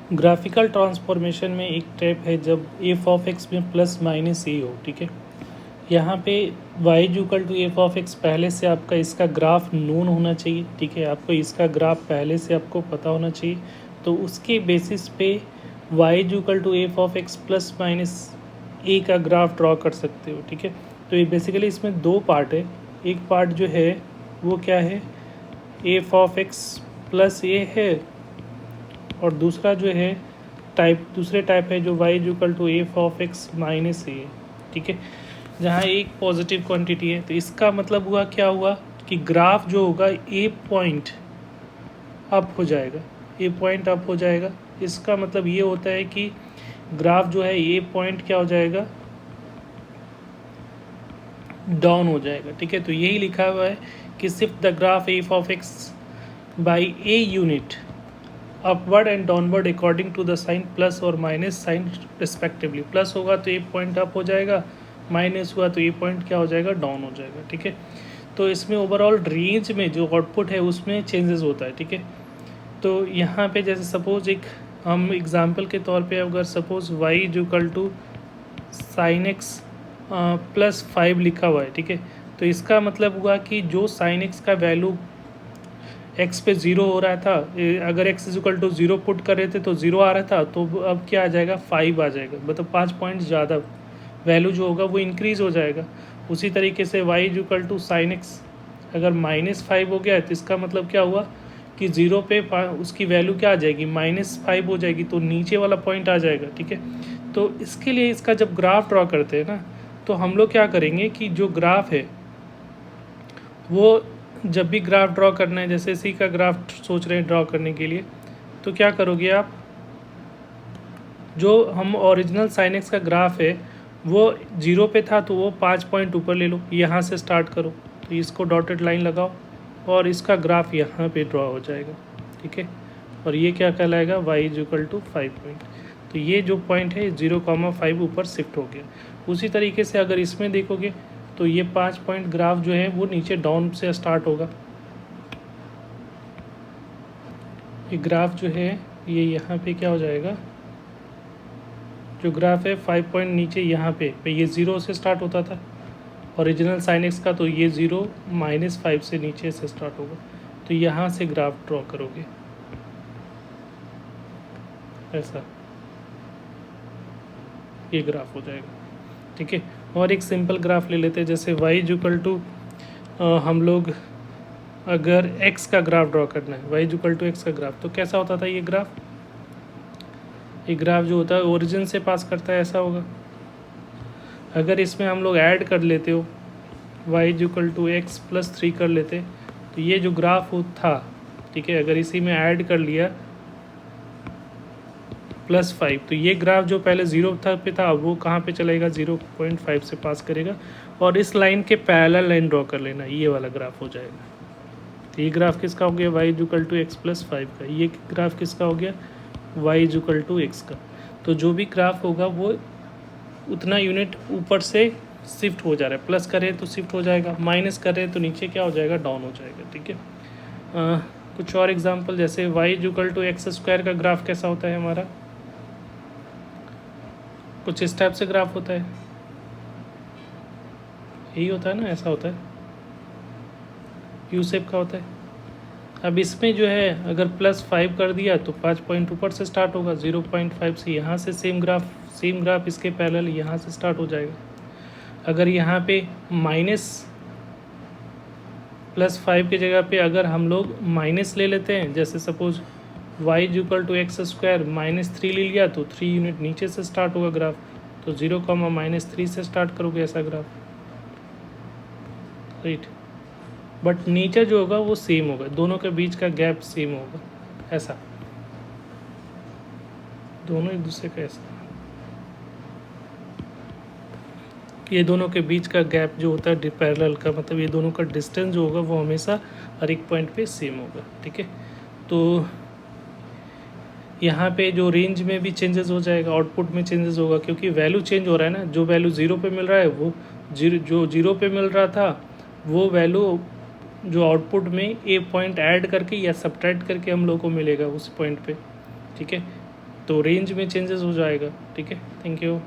Graphical transformation में एक step है जब एफ ऑफ एक्स में प्लस माइनस ए हो, ठीक है। यहाँ पे y equal to F of x पहले से आपका इसका ग्राफ नोन होना चाहिए, ठीक है। आपको इसका ग्राफ पहले से आपको पता होना चाहिए, तो उसके बेसिस पे y equal to F of X plus minus A का ग्राफ ड्रॉ कर सकते हो, ठीक है। तो ये बेसिकली इसमें दो पार्ट है। एक पार्ट जो है वो क्या है, एफ ऑफ एक्स प्लस ए है, और दूसरा जो है दूसरे टाइप है जो y equal to F of X minus A, ठीक है। जहाँ एक पॉजिटिव क्वांटिटी है, तो इसका मतलब हुआ क्या हुआ कि ग्राफ जो होगा ए पॉइंट अप हो जाएगा, ए पॉइंट अप हो जाएगा। इसका मतलब ये होता है कि ग्राफ जो है ए पॉइंट क्या हो जाएगा, डाउन हो जाएगा, ठीक है। तो यही लिखा हुआ है कि सिर्फ the graph f of x by a unit upward and downward according to the sign plus और माइनस साइन रिस्पेक्टिवली। प्लस होगा तो ए पॉइंट अप हो जाएगा, माइनस हुआ तो ए पॉइंट क्या हो जाएगा, डाउन हो जाएगा, ठीक है। तो इसमें ओवरऑल रेंज में जो आउटपुट है उसमें चेंजेस होता है, ठीक है। तो यहाँ पे जैसे सपोज एक हम एग्जांपल के तौर पे अगर suppose y equal to sine x plus 5 लिखा हुआ है, ठीक है। तो इसका मतलब हुआ कि जो साइन एक्स का वैल्यू x पे 0 हो रहा था, अगर x इक्वल टू 0 पुट कर रहे थे तो 0 आ रहा था, तो अब क्या आ जाएगा, 5 आ जाएगा, मतलब 5 पॉइंट ज़्यादा वैल्यू जो होगा वो इंक्रीज़ हो जाएगा। उसी तरीके से y equal to sine x अगर -5 हो गया है, तो इसका मतलब क्या हुआ कि 0 पे उसकी वैल्यू क्या आ जाएगी, -5 हो जाएगी, तो नीचे वाला पॉइंट आ जाएगा, ठीक है। तो इसके लिए इसका जब ग्राफ ड्रॉ करते हैं ना, तो हम लोग क्या करेंगे कि जो ग्राफ है वो जब भी ग्राफ ड्रॉ करना है, जैसे इसी का ग्राफ सोच रहे हैं ड्रॉ करने के लिए, तो क्या करोगे आप, जो हम ओरिजिनल साइन एक्स का ग्राफ है वो 0 पे था, तो वो 5 पॉइंट ऊपर ले लो, यहाँ से स्टार्ट करो, तो इसको डॉटेड लाइन लगाओ और इसका ग्राफ यहाँ पे ड्रॉ हो जाएगा, ठीक है। और ये क्या कहलाएगा, y इक्वल टू 5 पॉइंट। तो ये जो पॉइंट है 0,5 ऊपर शिफ्ट हो गया। उसी तरीके से अगर इसमें देखोगे तो ये 5 पॉइंट ग्राफ जो है वो नीचे डाउन से स्टार्ट होगा। ये ग्राफ जो है ये यहाँ पे क्या हो जाएगा, जो ग्राफ है 5 पॉइंट नीचे यहाँ पे ये 0 से स्टार्ट होता था ओरिजिनल साइन एक्स का, तो ये 0 -5 से नीचे से स्टार्ट होगा। तो यहाँ से ग्राफ ड्रॉ करोगे ऐसा, ये ग्राफ हो जाएगा, ठीक है। और एक सिंपल ग्राफ ले लेते हैं, जैसे y इक्वल टू हम लोग अगर x का ग्राफ ड्रॉ करना है, y इक्वल टू x का ग्राफ, तो कैसा होता था ये ग्राफ, ये ग्राफ जो होता है ओरिजिन से पास करता है, ऐसा होगा। अगर इसमें हम लोग ऐड कर लेते हो y equal to x plus 3 कर लेते, तो ये जो ग्राफ हो था, ठीक है, अगर इसी में ऐड कर लिया +5, तो ये ग्राफ जो पहले 0 पे था वो कहाँ पे चलेगा, 0.5 से पास करेगा, और इस लाइन के पैरेलल लाइन ड्रॉ कर लेना, ये वाला ग्राफ हो जाएगा। तो ये ग्राफ किसका हो गया, y equal to x plus 5 का। ये ग्राफ किसका हो गया, y इक्वल टू एक्स का। तो जो भी ग्राफ होगा वो उतना यूनिट ऊपर से शिफ्ट हो जा रहा है, प्लस करें तो शिफ्ट हो जाएगा, माइनस करें तो नीचे क्या हो जाएगा, डाउन हो जाएगा, ठीक है। कुछ और एग्जांपल, जैसे y equal to x square का ग्राफ कैसा होता है हमारा, कुछ इस टाइप से ग्राफ होता है, यही होता है ना, ऐसा होता है, यू शेप का होता है। अब इसमें जो है अगर +5 कर दिया तो 5 पॉइंट ऊपर से स्टार्ट होगा, 0.5 से यहाँ से सेम ग्राफ इसके पैरेलल यहाँ से स्टार्ट हो जाएगा। अगर यहाँ पे +5 की जगह पे अगर हम लोग माइनस ले लेते हैं, जैसे suppose y equal to x square -3 ले लिया, तो 3 यूनिट नीचे से स्टार्ट होगा ग्राफ, तो 0,-3 से स्टार्ट करोगे ऐसा ग्राफ, राइट। बट नीचे जो होगा वो सेम होगा, दोनों के बीच का गैप सेम होगा, ऐसा, दोनों एक दूसरे का ऐसा, ये दोनों के बीच का गैप जो होता है पैरेलल का, मतलब ये दोनों का डिस्टेंस जो होगा वो हमेशा हर एक पॉइंट पे सेम होगा, ठीक है। तो यहाँ पे जो रेंज में भी चेंजेस हो जाएगा, आउटपुट में चेंजेस होगा, क्योंकि वैल्यू चेंज हो रहा है ना। जो वैल्यू 0 पे मिल रहा है वो जो 0 पे मिल रहा था वो वैल्यू जो आउटपुट में ए पॉइंट ऐड करके या सब्ट्रैक्ट करके हम लोग को मिलेगा उस पॉइंट पे, ठीक है। तो रेंज में चेंजेस हो जाएगा। ठीक है, थैंक यू।